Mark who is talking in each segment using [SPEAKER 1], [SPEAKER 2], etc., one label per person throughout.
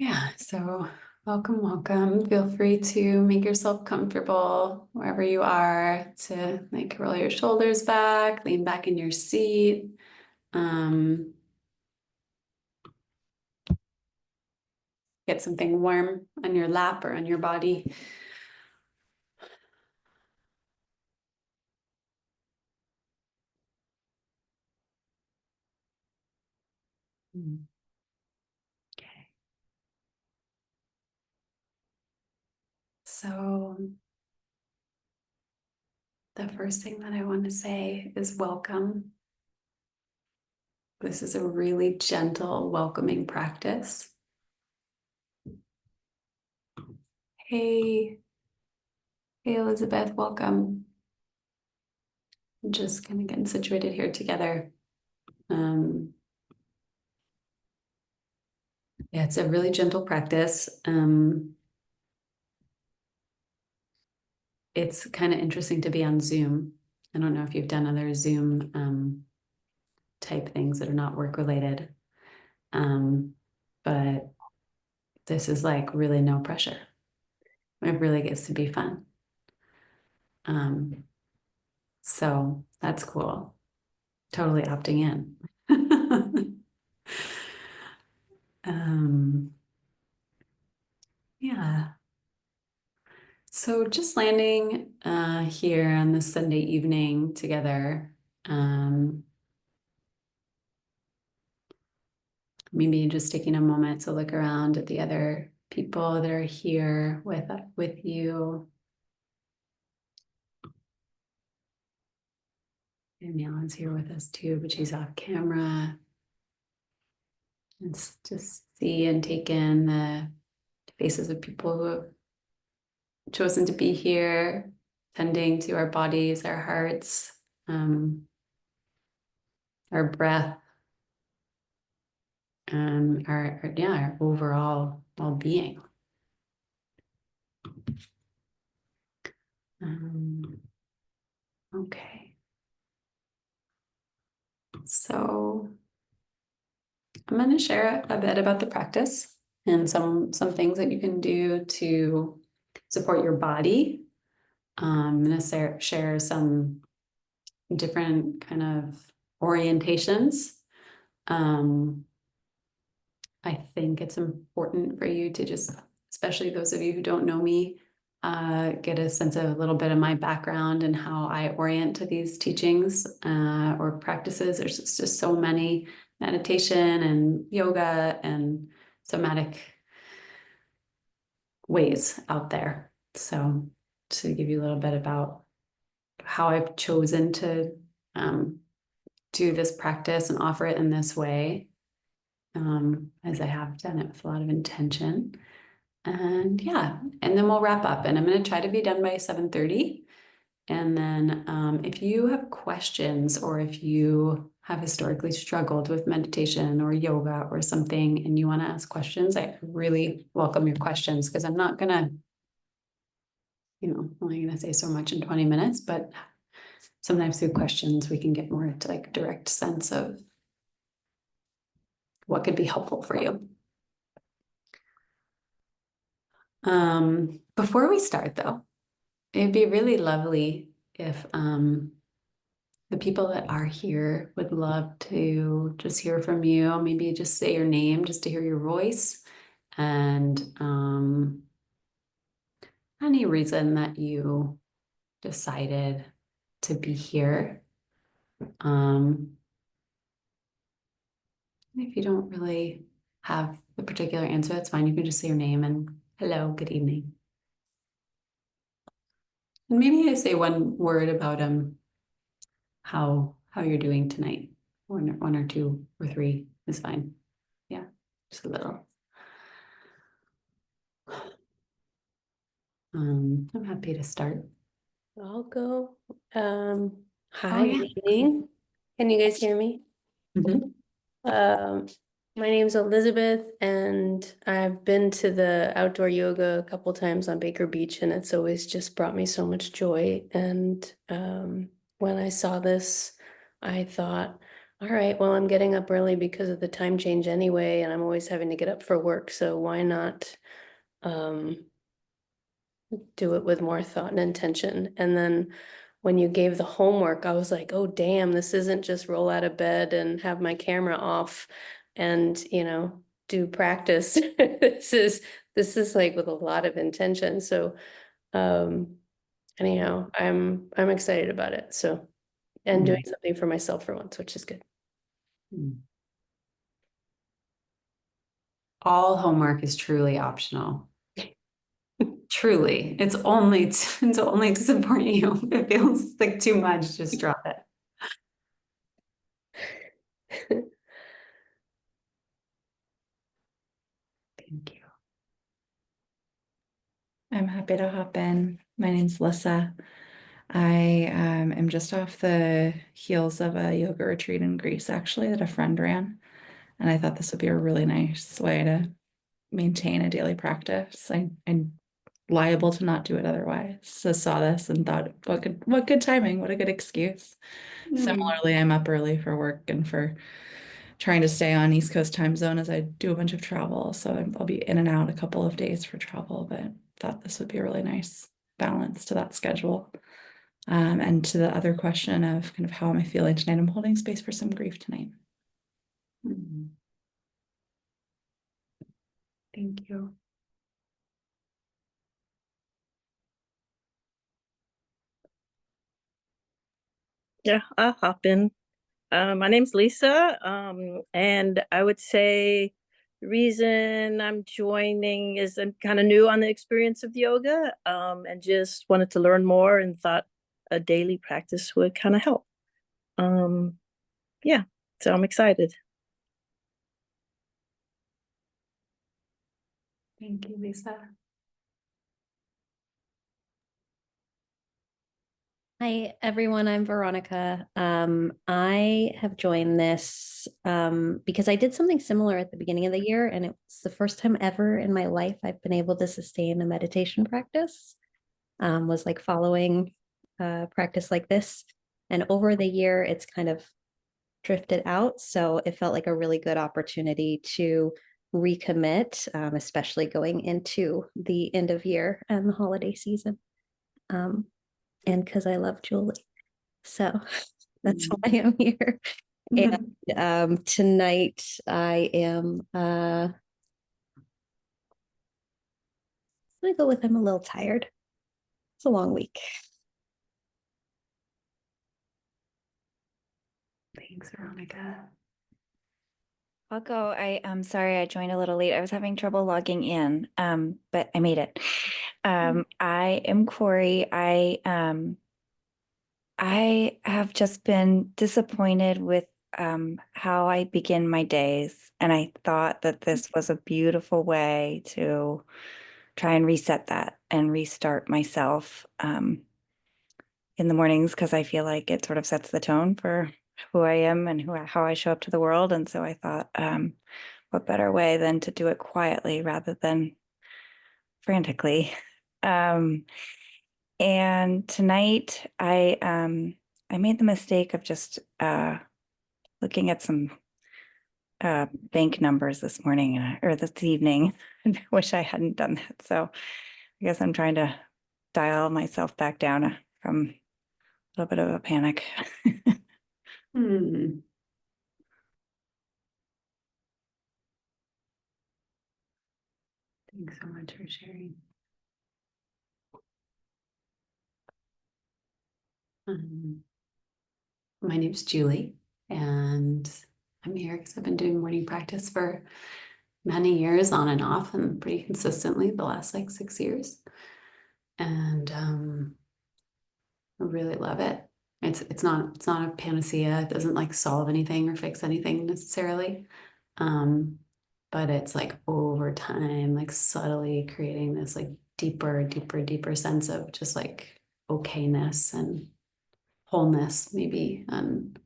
[SPEAKER 1] Yeah, so welcome, welcome. Feel free to make yourself comfortable wherever you are to roll your shoulders back, lean back in your seat. Get something warm on your lap or on your body. Okay. So the first thing that I want to say is welcome. This is a really gentle, welcoming practice. Hey, Elizabeth, welcome. Just kind of getting situated here together. Yeah, it's a really gentle practice. It's kind of interesting to be on Zoom. I don't know if you've done other Zoom type things that are not work related. But this is like really no pressure. It really gets to be fun. So that's cool. Totally opting in. Yeah. So just landing here on this Sunday evening together. Maybe just taking a moment to look around at the other people that are here with you. And Alan's here with us too, but she's off camera. And just see and take in the faces of people who have chosen to be here, tending to our bodies, our hearts, our breath, and our overall well-being. Okay. So I'm going to share a bit about the practice and some things that you can do to support your body. I'm going to share some different kind of orientations. I think it's important for you to just, especially those of you who don't know me, get a sense of a little bit of my background and how I orient to these teachings or practices. There's just so many meditation and yoga and somatic ways out there. So to give you a little bit about how I've chosen to do this practice and offer it in this way, as I have done it with a lot of intention. And yeah, and then we'll wrap up, and I'm going to try to be done by 7:30. And then if you have questions, or if you have historically struggled with meditation or yoga or something and you want to ask questions, I really welcome your questions, because I'm not gonna, only gonna say so much in 20 minutes, but sometimes through questions we can get more into like direct sense of what could be helpful for you. Before we start though, it'd be really lovely if the people that are here would love to just hear from you. Maybe just say your name just to hear your voice, and any reason that you decided to be here. If you don't really have the particular answer, that's fine. You can just say your name and hello, good evening. And maybe I say one word about how you're doing tonight. One or two or three is fine. Yeah, just a little. I'm happy to start.
[SPEAKER 2] I'll go. Hi,
[SPEAKER 1] Yeah.
[SPEAKER 2] good evening. Can you guys hear me?
[SPEAKER 1] Mhm.
[SPEAKER 2] My name's Elizabeth, and I've been to the outdoor yoga a couple times on Baker Beach, and it's always just brought me so much joy. And when I saw this, I thought All right, well, I'm getting up early because of the time change anyway, and I'm always having to get up for work, so why not do it with more thought and intention? And then when you gave the homework, I was like, oh damn, this isn't just roll out of bed and have my camera off and, do practice. This is like with a lot of intention. So anyhow, I'm excited about it. So, and doing something for myself for once, which is good.
[SPEAKER 1] All homework is truly optional. Truly, it's only to support you. If it feels like too much, just drop it. Thank you.
[SPEAKER 3] I'm happy to hop in. My name's Lissa. I am just off the heels of a yoga retreat in Greece, actually, that a friend ran. And I thought this would be a really nice way to maintain a daily practice. I'm liable to not do it otherwise. So saw this and thought, what good timing, what a good excuse. Similarly, I'm up early for work and for trying to stay on East Coast time zone as I do a bunch of travel. So I'll be in and out a couple of days for travel, but thought this would be a really nice balance to that schedule. And to the other question of kind of how am I feeling tonight, I'm holding space for some grief tonight.
[SPEAKER 1] Thank you.
[SPEAKER 4] Yeah, I'll hop in. My name's Lisa, and I would say the reason I'm joining is I'm kind of new on the experience of yoga, and just wanted to learn more and thought a daily practice would kind of help. Yeah, so I'm excited.
[SPEAKER 1] Thank you, Lisa.
[SPEAKER 5] Hi, everyone. I'm Veronica. I have joined this because I did something similar at the beginning of the year, and it's the first time ever in my life I've been able to sustain a meditation practice. Was like following practice like this, and over the year, it's kind of drifted out. So it felt like a really good opportunity to recommit, especially going into the end of year and the holiday season. And because I love Julie. So that's why I'm here. And tonight I am I'm gonna go with I'm a little tired. It's a long week.
[SPEAKER 1] Thanks, Veronica.
[SPEAKER 6] I'll go. I'm sorry I joined a little late. I was having trouble logging in, but I made it. I am Corey. I have just been disappointed with how I begin my days, and I thought that this was a beautiful way to try and reset that and restart myself in the mornings, because I feel like it sort of sets the tone for who I am and how I show up to the world. And so I thought, what better way than to do it quietly rather than frantically. And tonight I made the mistake of just looking at some bank numbers this morning or this evening. I wish I hadn't done that. So I guess I'm trying to dial myself back down from a little bit of a panic.
[SPEAKER 1] Thanks so much for sharing. My name's Julie, and I'm here because I've been doing morning practice for many years on and off and pretty consistently the last like 6 years. And I really love it. It's not a panacea. It doesn't like solve anything or fix anything necessarily. But it's like over time, like subtly creating this like deeper sense of just like okayness and wholeness, maybe. And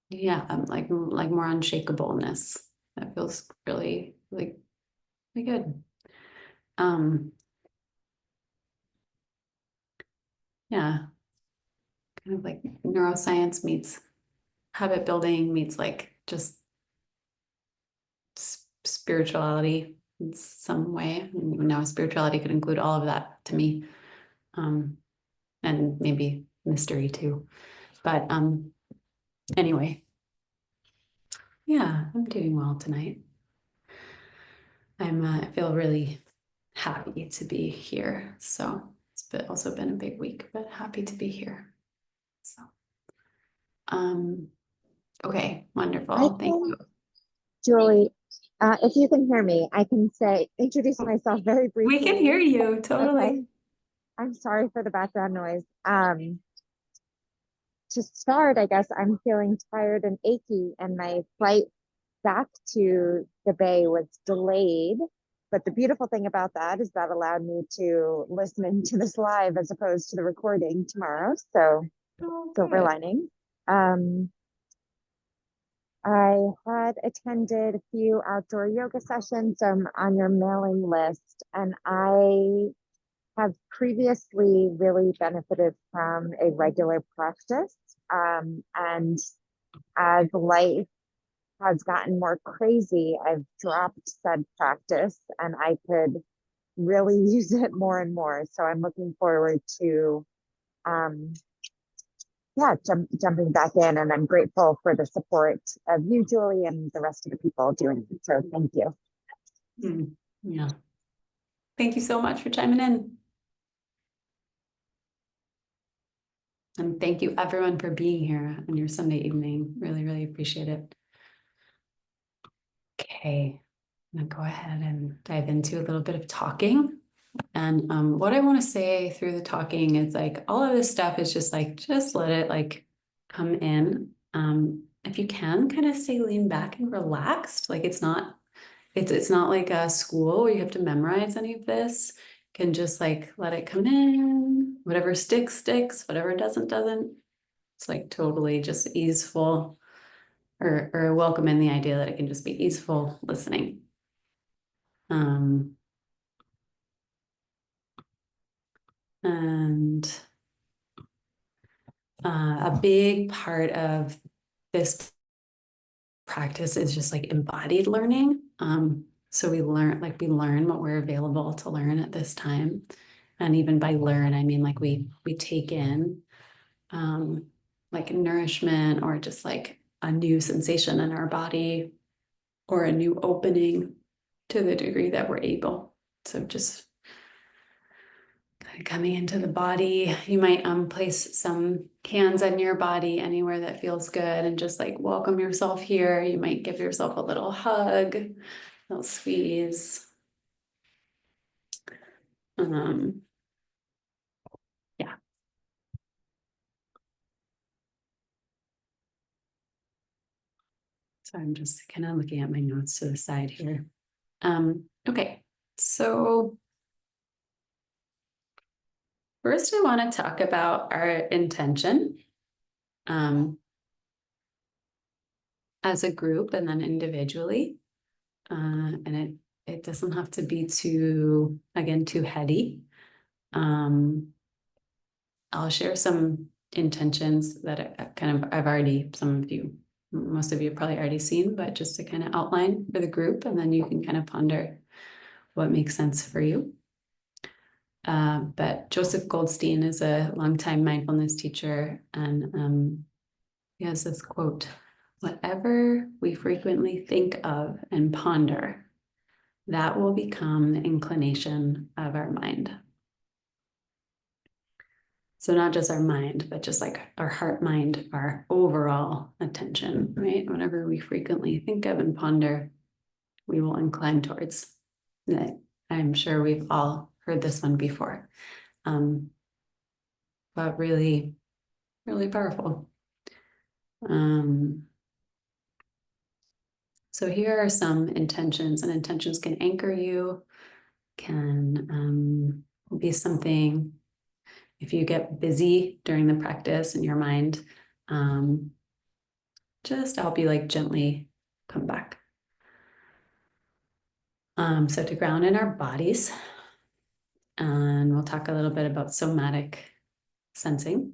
[SPEAKER 1] yeah, like more unshakableness. That feels really, really, really good. yeah, kind of like neuroscience meets habit building meets like just spirituality in some way. And now spirituality could include all of that to me. And maybe mystery too. But anyway, yeah, I'm doing well tonight. I feel really happy to be here. So also been a big week, but happy to be here. So okay, wonderful. Thank you.
[SPEAKER 7] Julie, if you can hear me, I can introduce myself very briefly.
[SPEAKER 1] We can hear you totally.
[SPEAKER 7] Okay. I'm sorry for the background noise. To start, I guess I'm feeling tired and achy, and my flight back to the Bay was delayed. But the beautiful thing about that is that allowed me to listen into this live as opposed to the recording tomorrow. So silver lining. I had attended a few outdoor yoga sessions. I'm on your mailing list, and I have previously really benefited from a regular practice. And as life has gotten more crazy, I've dropped said practice, and I could really use it more and more. So I'm looking forward to jumping back in, and I'm grateful for the support of you, Julie, and the rest of the people doing it. So thank you.
[SPEAKER 1] Yeah. Thank you so much for chiming in. And thank you everyone for being here on your Sunday evening. Really, really appreciate it. Okay, I'm gonna go ahead and dive into a little bit of talking. And what I want to say through the talking is like all of this stuff is just let it like come in. If you can kind of stay lean back and relaxed, like it's not like a school where you have to memorize any of this. You can just like let it come in. Whatever sticks, sticks, whatever doesn't. It's like totally just easeful or welcome in the idea that it can just be easeful listening. And a big part of this practice is just like embodied learning. So we learn what we're available to learn at this time. And even by learn, I mean like we take in like nourishment or just like a new sensation in our body or a new opening to the degree that we're able. So just kind of coming into the body. You might place some hands on your body anywhere that feels good and just like welcome yourself here. You might give yourself a little hug, a little squeeze. Yeah. So I'm just kind of looking at my notes to the side here. Okay, so first I want to talk about our intention as a group and then individually. And it doesn't have to be too heady. I'll share some intentions that most of you have probably already seen, but just to kind of outline for the group, and then you can kind of ponder what makes sense for you. But Joseph Goldstein is a longtime mindfulness teacher, and he has this quote: "Whatever we frequently think of and ponder, that will become the inclination of our mind." So not just our mind, but just like our heart, mind, our overall attention, right? Whatever we frequently think of and ponder, we will incline towards. That I'm sure we've all heard this one before, but really, really powerful. So here are some intentions, and intentions can anchor you, can be something. If you get busy during the practice in your mind, just to help you like gently come back. So to ground in our bodies, and we'll talk a little bit about somatic sensing,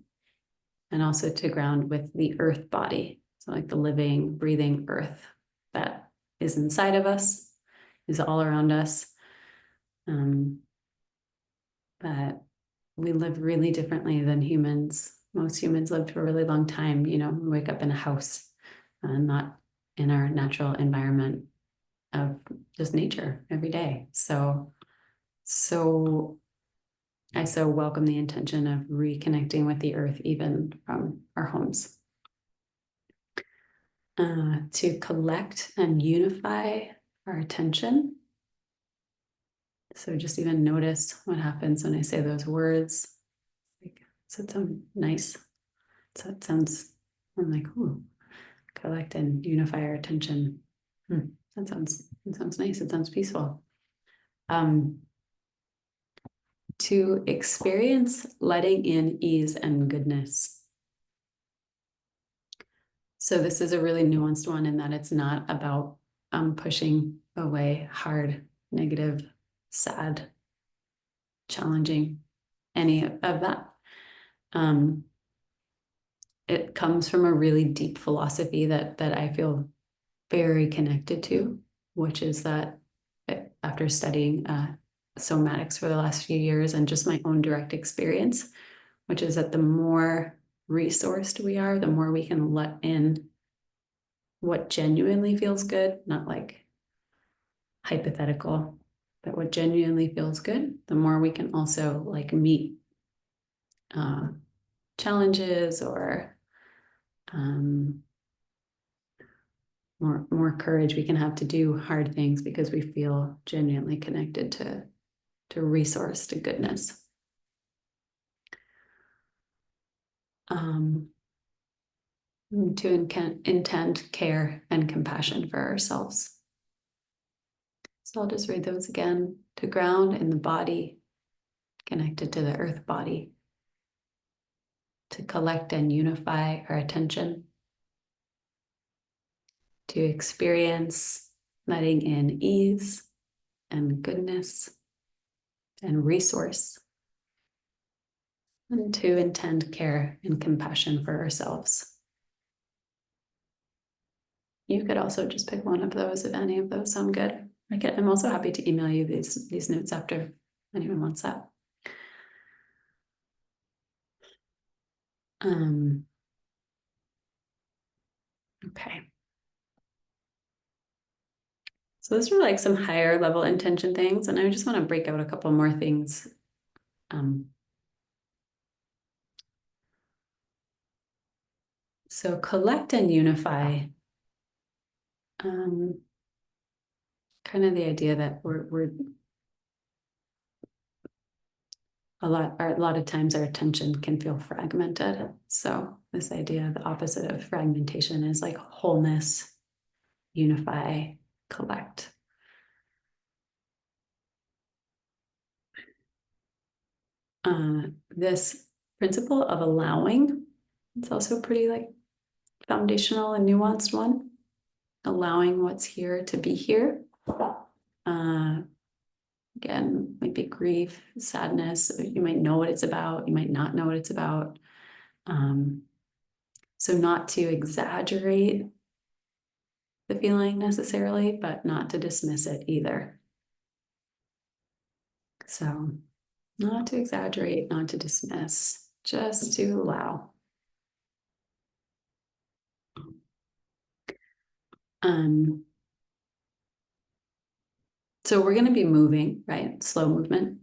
[SPEAKER 1] and also to ground with the earth body. So like the living, breathing earth that is inside of us, is all around us. But we live really differently than humans. Most humans live for a really long time. We wake up in a house, not in our natural environment of just nature every day. So I so welcome the intention of reconnecting with the earth, even from our homes. To collect and unify our attention. So just even notice what happens when I say those words. Like, does it sound nice? So it sounds, I'm like, ooh, collect and unify our attention. That sounds nice. It sounds peaceful. To experience letting in ease and goodness. So this is a really nuanced one in that it's not about pushing away hard, negative, sad, challenging, any of that. It comes from a really deep philosophy that I feel very connected to, which is that after studying somatics for the last few years and just my own direct experience, which is that the more resourced we are, the more we can let in what genuinely feels good, not like hypothetical, but what genuinely feels good, the more we can also like meet challenges or more courage we can have to do hard things because we feel genuinely connected to resource, to goodness. To intend care and compassion for ourselves. So I'll just read those again. To ground in the body, connected to the earth body. To collect and unify our attention. To experience letting in ease and goodness and resource. And to intend care and compassion for ourselves. You could also just pick one of those if any of those sound good. I'm also happy to email you these notes after anyone wants that. Okay. So those are like some higher level intention things, and I just want to break out a couple more things. So collect and unify. Kind of the idea that we're a lot of times our attention can feel fragmented. So this idea, the opposite of fragmentation, is like wholeness, unify, collect. This principle of allowing, it's also pretty like foundational and nuanced one. Allowing what's here to be here. Again, might be grief, sadness. You might know what it's about. You might not know what it's about. So not to exaggerate the feeling necessarily, but not to dismiss it either. So not to exaggerate, not to dismiss, just to allow. So we're going to be moving, right? Slow movement.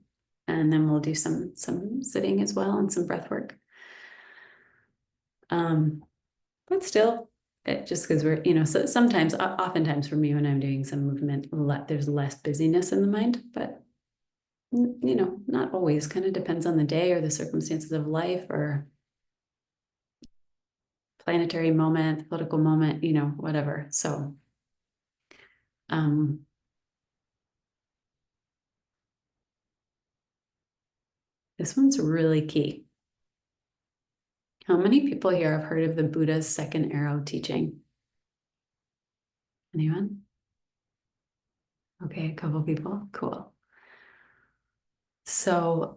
[SPEAKER 1] And then we'll do some sitting as well and some breath work. But still, just because we're, so oftentimes for me when I'm doing some movement, there's less busyness in the mind, but not always. Kind of depends on the day or the circumstances of life or planetary moment, political moment, whatever. So, this one's really key. How many people here have heard of the Buddha's second arrow teaching? Anyone? Okay, a couple people. Cool. So,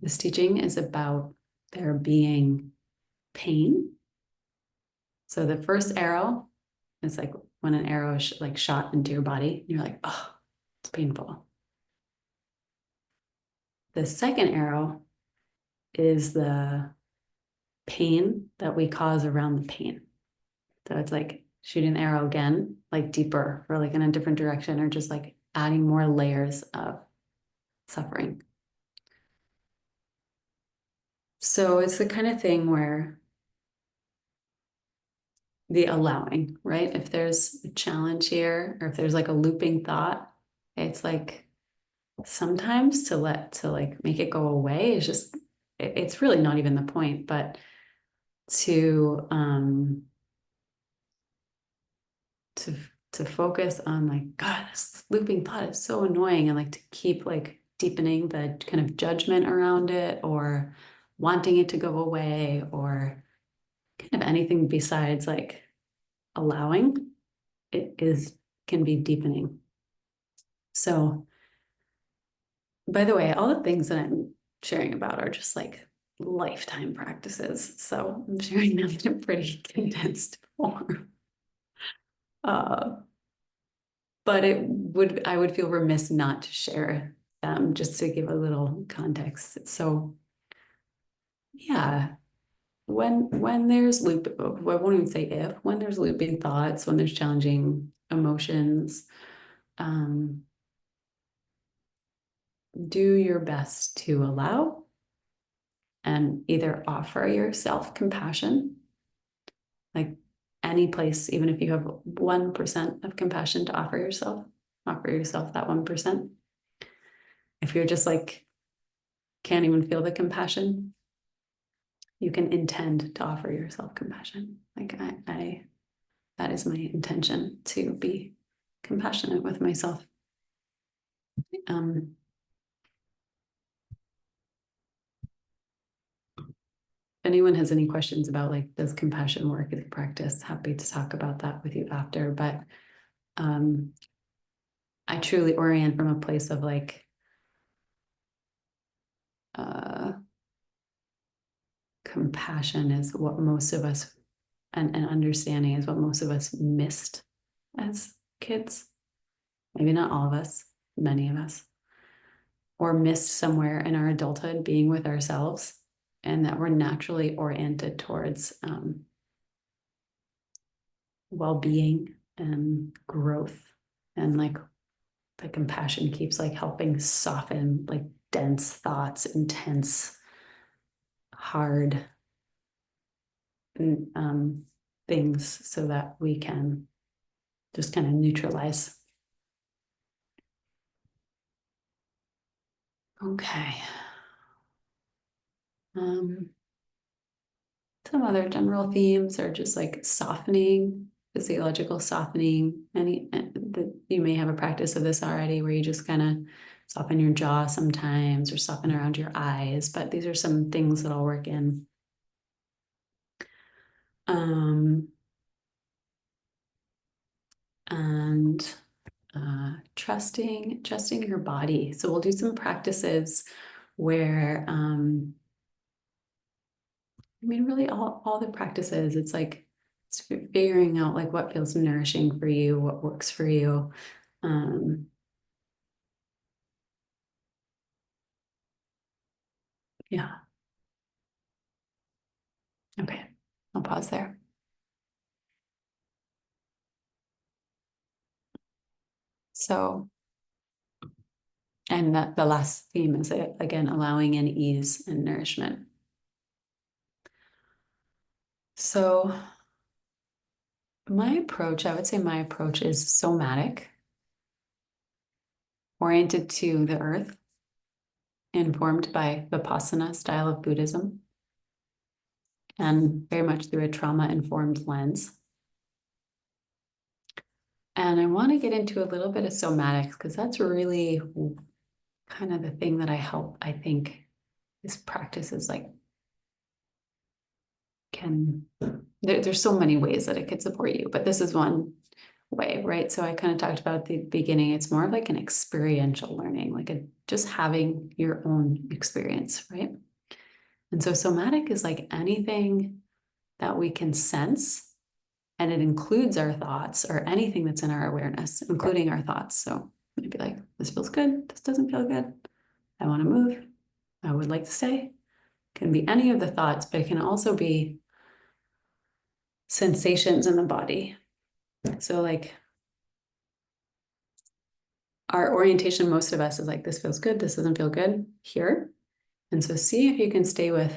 [SPEAKER 1] This teaching is about there being pain. So the first arrow is like when an arrow is like shot into your body, you're like, oh, it's painful. The second arrow is the pain that we cause around the pain. So it's like shooting the arrow again, like deeper or like in a different direction, or just like adding more layers of suffering. So it's the kind of thing where the allowing, right? If there's a challenge here, or if there's like a looping thought, it's like sometimes to like make it go away is just, it's really not even the point, but to to focus on like, God, this looping thought is so annoying, and like to keep like deepening the kind of judgment around it, or wanting it to go away, or kind of anything besides like allowing, it is can be deepening. So, by the way, all the things that I'm sharing about are just like lifetime practices. So I'm sharing them in a pretty condensed form. But I would feel remiss not to share them, just to give a little context. So yeah, when there's I won't even say if, when there's looping thoughts, when there's challenging emotions, do your best to allow and either offer yourself compassion, like any place, even if you have 1% of compassion to offer yourself that 1%. If you're just like, can't even feel the compassion, you can intend to offer yourself compassion. Like I that is my intention, to be compassionate with myself. If anyone has any questions about like, does compassion work as a practice, happy to talk about that with you after. But I truly orient from a place of like compassion is what most of us, and understanding is what most of us missed as kids. Maybe not all of us, many of us, or missed somewhere in our adulthood, being with ourselves, and that we're naturally oriented towards well-being and growth, and like the compassion keeps like helping soften like dense thoughts, intense, hard things, so that we can just kind of neutralize. Okay. Some other general themes are just like softening, physiological softening. That you may have a practice of this already, where you just kind of soften your jaw sometimes, or soften around your eyes. But these are some things that I'll work in. And trusting your body. So we'll do some practices where really all the practices, it's like figuring out like what feels nourishing for you, what works for you. Yeah. Okay, I'll pause there. So, and the last theme is, again, allowing and ease and nourishment. So my approach, I would say my approach is somatic, oriented to the earth, informed by Vipassana style of Buddhism, and very much through a trauma-informed lens. And I want to get into a little bit of somatics, because that's really kind of the thing that I think this practice is like, there's so many ways that it could support you, but this is one way, right? So I kind of talked about at the beginning, it's more of like an experiential learning, like just having your own experience, right? And so somatic is like anything that we can sense, and it includes our thoughts or anything that's in our awareness, including our thoughts. So maybe like, this feels good, this doesn't feel good, I want to move, I would like to stay. It can be any of the thoughts, but it can also be sensations in the body. So like our orientation, most of us is like, this feels good, this doesn't feel good here. And so see if you can stay with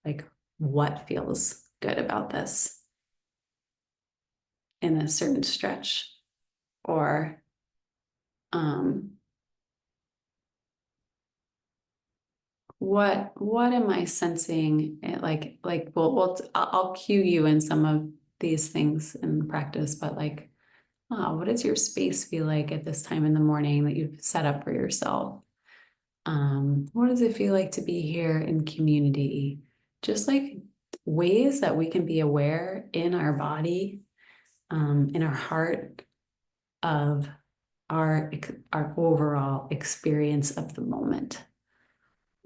[SPEAKER 1] like, what feels good about this in a certain stretch, or what am I sensing? Like I'll cue you in some of these things in practice, but like, what does your space feel like at this time in the morning that you've set up for yourself? What does it feel like to be here in community? Just like ways that we can be aware in our body, in our heart, of our overall experience of the moment.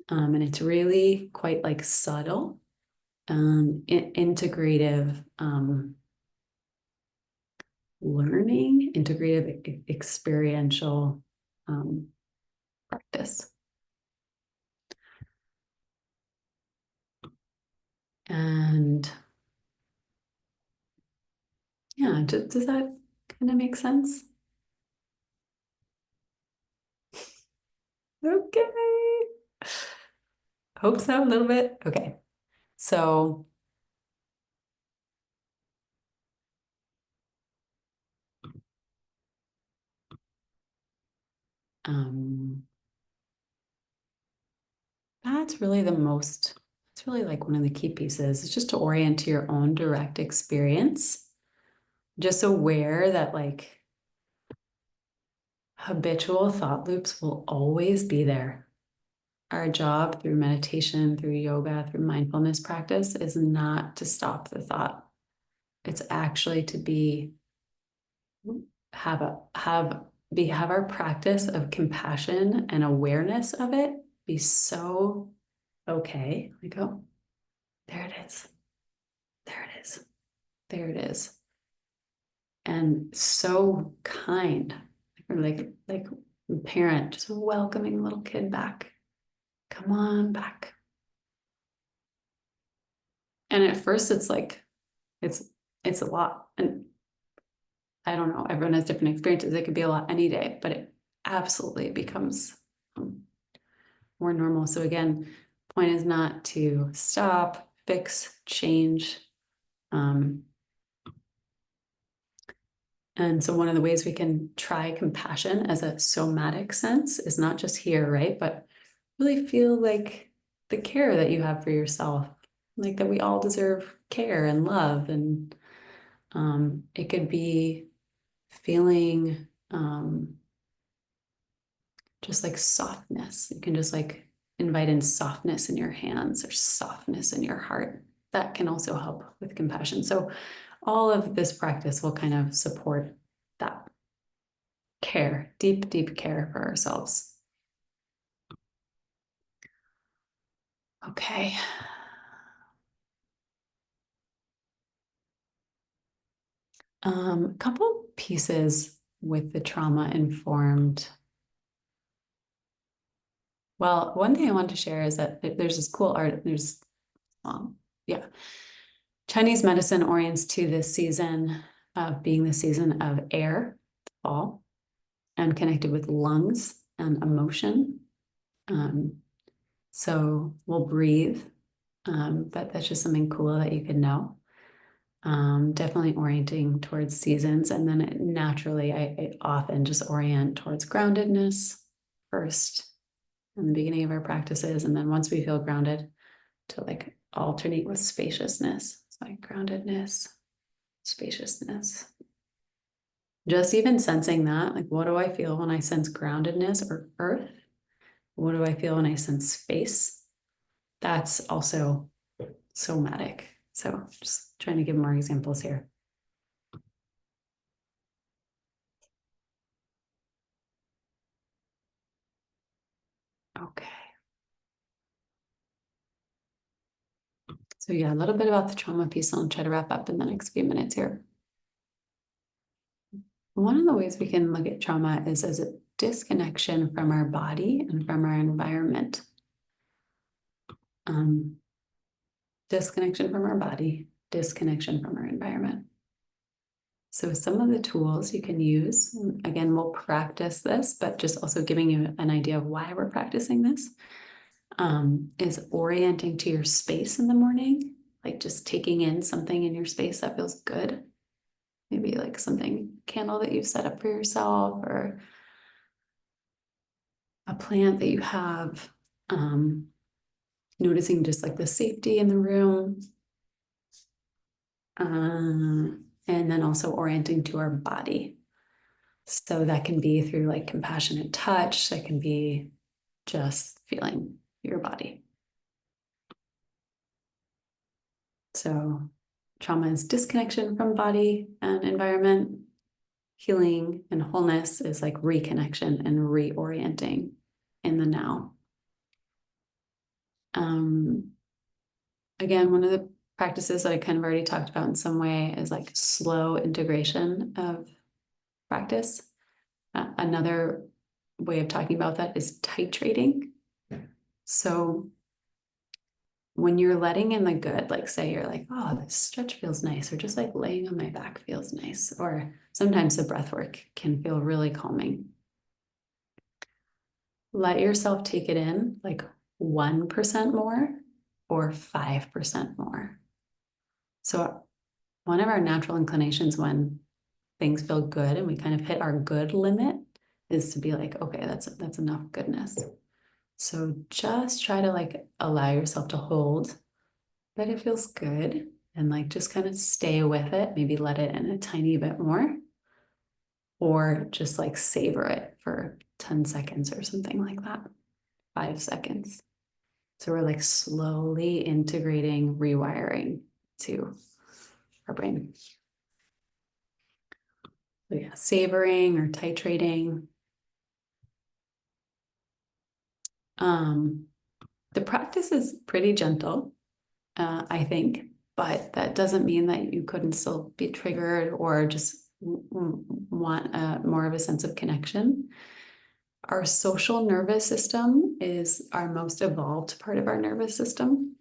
[SPEAKER 1] And it's really quite like subtle, integrative learning, integrative experiential practice. And yeah, does that kind of make sense? Okay. Hope so, a little bit. Okay. So that's really it's really like one of the key pieces. It's just to orient to your own direct experience. Just aware that like habitual thought loops will always be there. Our job through meditation, through yoga, through mindfulness practice is not to stop the thought. It's actually to have our practice of compassion and awareness of it be so okay. Like, oh, there it is. There it is. There it is. And so kind, or like a parent just welcoming the little kid back. Come on back. And at first it's like, it's a lot. And I don't know, everyone has different experiences. It could be a lot any day, but it absolutely becomes more normal. So again, point is not to stop, fix, change. And so one of the ways we can try compassion as a somatic sense is not just here, right? But really feel like the care that you have for yourself, like that we all deserve care and love. And it could be feeling just like softness. You can just like invite in softness in your hands or softness in your heart. That can also help with compassion. So all of this practice will kind of support that care, deep, deep care for ourselves. Okay. A couple pieces with the trauma informed. Well, one thing I want to share is that there's this cool art. Yeah. Chinese medicine orients to this season of being the season of air, fall, and connected with lungs and emotion. So we'll breathe, but that's just something cool that you can know. Definitely orienting towards seasons. And then naturally, I often just orient towards groundedness first in the beginning of our practices. And then once we feel grounded, to like alternate with spaciousness. It's like groundedness, spaciousness. Just even sensing that, like, what do I feel when I sense groundedness or earth? What do I feel when I sense space? That's also somatic. So just trying to give more examples here. Okay. So yeah, a little bit about the trauma piece. I'll try to wrap up in the next few minutes here. One of the ways we can look at trauma is as a disconnection from our body and from our environment. Disconnection from our body, disconnection from our environment. So some of the tools you can use, again, we'll practice this, but just also giving you an idea of why we're practicing this, is orienting to your space in the morning, like just taking in something in your space that feels good. Maybe like something, candle that you've set up for yourself, or a plant that you have, noticing just like the safety in the room. And then also orienting to our body. So that can be through like compassionate touch, that can be just feeling your body. So trauma is disconnection from body and environment. Healing and wholeness is like reconnection and reorienting in the now. Again, one of the practices that I kind of already talked about in some way is like slow integration of practice. Another way of talking about that is titrating. So when you're letting in the good, like say you're like, oh, this stretch feels nice, or just like laying on my back feels nice, or sometimes the breath work can feel really calming. Let yourself take it in like 1% more or 5% more. So one of our natural inclinations when things feel good and we kind of hit our good limit is to be like, okay, that's enough goodness. So just try to like allow yourself to hold that it feels good and like just kind of stay with it. Maybe let it in a tiny bit more, or just like savor it for 10 seconds or something like that, 5 seconds. So we're like slowly integrating, rewiring to our brain. So yeah, savoring or titrating. The practice is pretty gentle, I think, but that doesn't mean that you couldn't still be triggered or just want more of a sense of connection. Our social nervous system is our most evolved part of our nervous system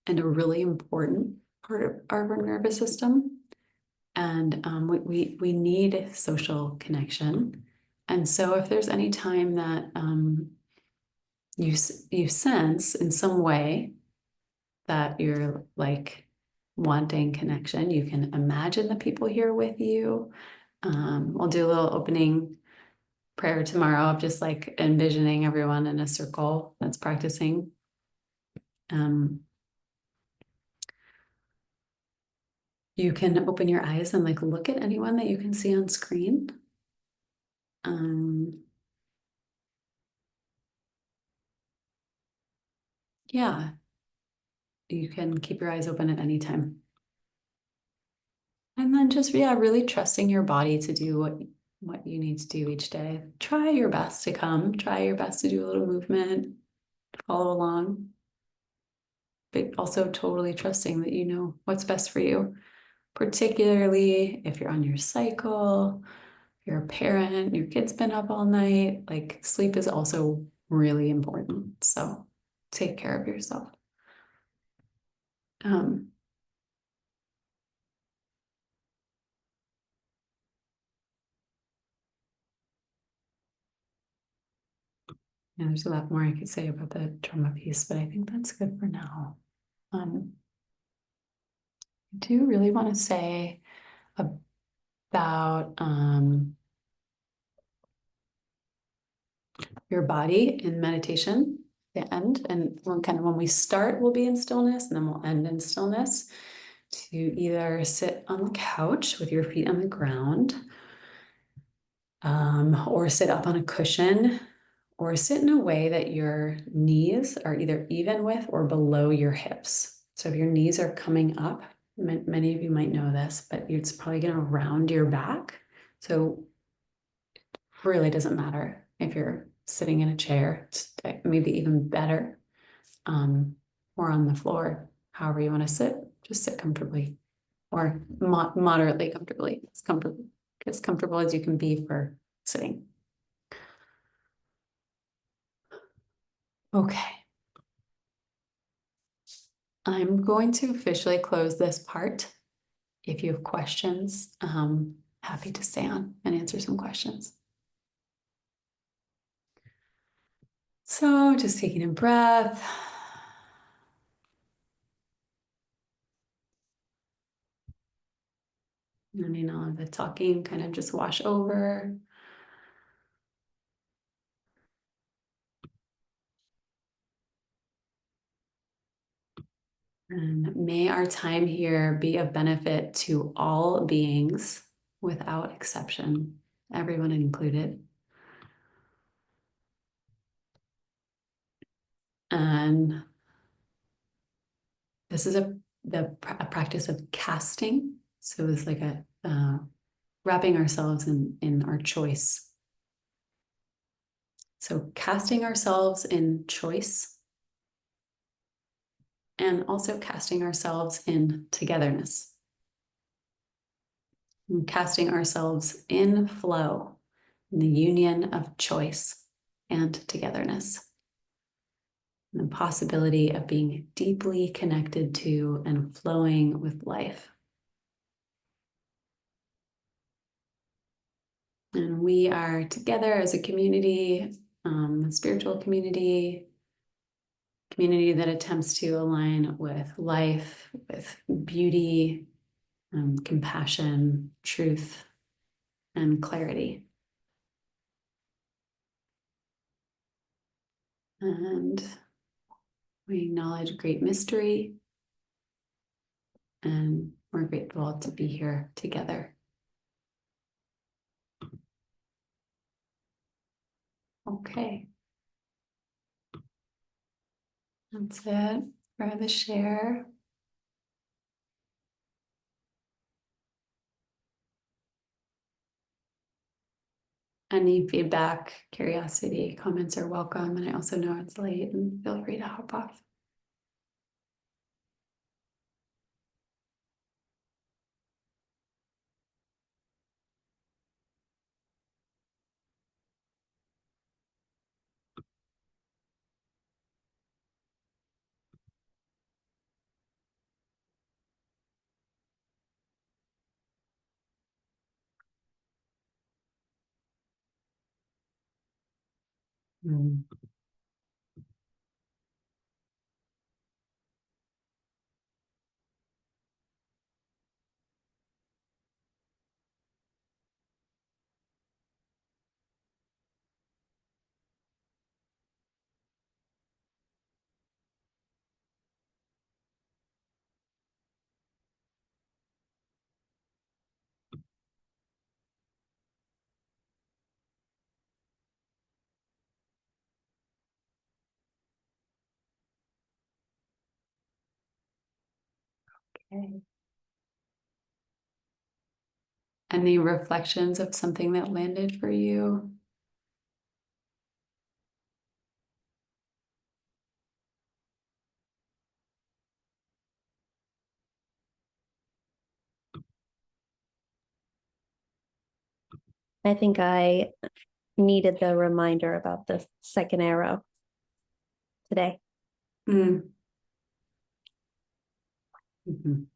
[SPEAKER 1] and a really important part of our nervous system. And we need social connection. And so if there's any time that you sense in some way that you're like wanting connection, you can imagine the people here with you. We'll do a little opening prayer tomorrow of just like envisioning everyone in a circle that's practicing. You can open your eyes and like look at anyone that you can see on screen. Yeah, you can keep your eyes open at any time. And then just, yeah, really trusting your body to do what you need to do each day. Try your best to come, try your best to do a little movement, follow along, but also totally trusting that you know what's best for you, particularly if you're on your cycle, you're a parent, your kid's been up all night, like sleep is also really important. So take care of yourself. Yeah, there's a lot more I could say about the trauma piece, but I think that's good for now. I do really want to say about your body in meditation, the end, and when we start, we'll be in stillness, and then we'll end in stillness. To either sit on the couch with your feet on the ground, or sit up on a cushion, or sit in a way that your knees are either even with or below your hips. So if your knees are coming up, many of you might know this, but it's probably going to round your back. So it really doesn't matter if your sitting in a chair, maybe even better, or on the floor, however you want to sit, just sit comfortably or moderately comfortably, as comfortable as you can be for sitting. Okay. I'm going to officially close this part. If you have questions, happy to stay on and answer some questions. So just taking a breath. Letting all of the talking kind of just wash over. And may our time here be of benefit to all beings without exception, everyone included. And this is a practice of casting. So it's like a wrapping ourselves in our choice. So casting ourselves in choice and also casting ourselves in togetherness. And casting ourselves in flow, in the union of choice and togetherness. And the possibility of being deeply connected to and flowing with life. And we are together as a community, a spiritual community that attempts to align with life, with beauty, compassion, truth, and clarity. And we acknowledge great mystery, and we're grateful to be here together. Okay. That's it for the share. Any feedback, curiosity, comments are welcome. And I also know it's late and feel free to hop off. Mm. Okay. Any reflections of something that landed for you?
[SPEAKER 5] I think I needed the reminder about the second arrow today.
[SPEAKER 1] Mm. Mhm.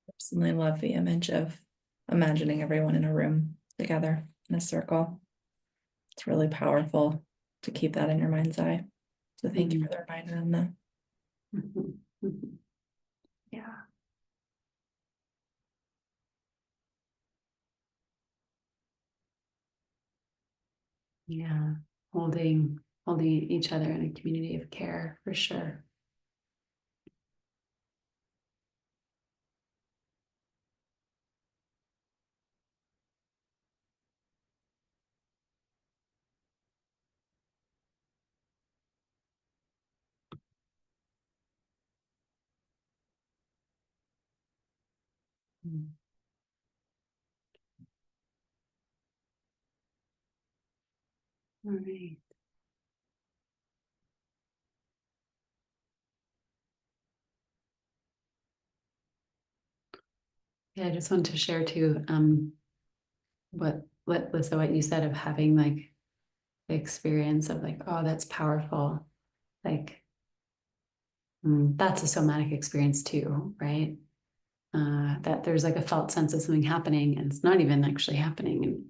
[SPEAKER 3] Personally love the image of imagining everyone in a room together in a circle. It's really powerful to keep that in your mind's eye. So thank you for the reminder on that.
[SPEAKER 1] Mhm. Mhm. Yeah. Yeah. Holding each other in a community of care for sure. Mm. All right. Yeah, I just wanted to share too, what Lisa, what you said of having like the experience of like, oh, that's powerful. Like, that's a somatic experience too, right? That there's like a felt sense of something happening, and it's not even actually happening in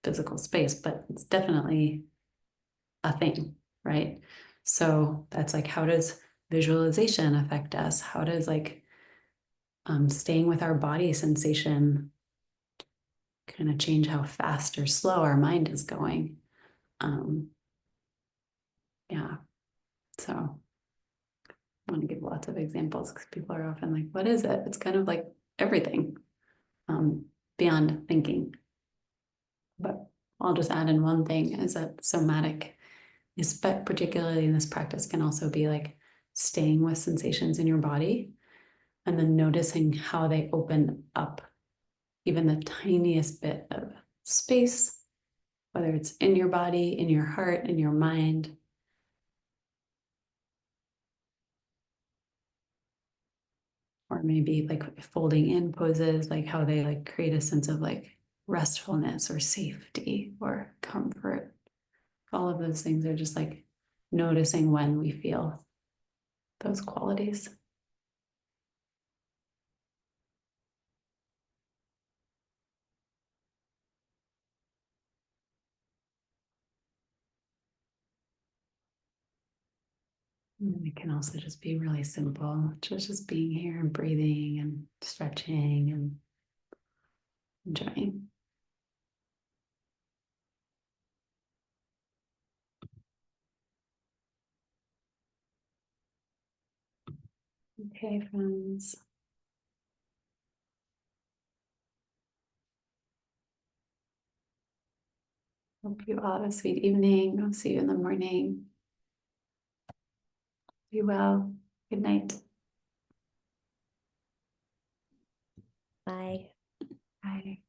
[SPEAKER 1] physical space, but it's definitely a thing, right? So that's like, how does visualization affect us? How does like staying with our body sensation kind of change how fast or slow our mind is going? Yeah, so I want to give lots of examples because people are often like, what is it? It's kind of like everything beyond thinking. But I'll just add in one thing is that somatic is, but particularly in this practice, can also be like staying with sensations in your body and then noticing how they open up even the tiniest bit of space, whether it's in your body, in your heart, in your mind. Or maybe like folding in poses, like how they like create a sense of like restfulness or safety or comfort. All of those things are just like noticing when we feel those qualities. And it can also just be really simple, just being here and breathing and stretching and enjoying. Okay, friends. Hope you all have a sweet evening. I'll see you in the morning. Be well. Good night.
[SPEAKER 5] Bye.
[SPEAKER 1] Bye.